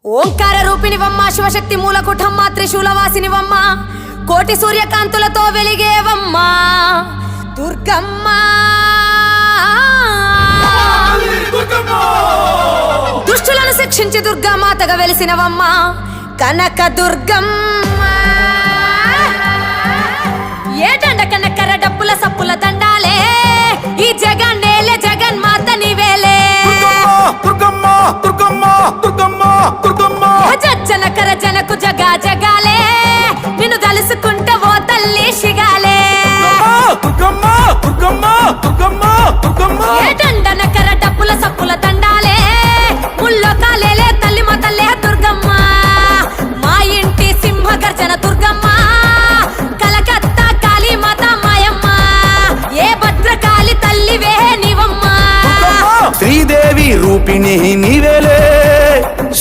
ఓంకార రూపిణివమ్మ, శివశక్తి మూలకుటమ్మ, త్రిశూలవాసినివమ్మ, కోటి సూర్యకాంతులతో వెలిగేవమ్మ దుర్గమ్మ. దుష్టులను శిక్షించి దుర్గామాతగా వెలిసినవమ్మ కనక దుర్గమ్మ. ఏ దండ కనకర డప్పుల సప్పుల దండాలే, ఈ జగన్నేలే జగన్మాత నీవేలే. దుర్గమ్మ దుర్గమ్మ దుర్గమ్మ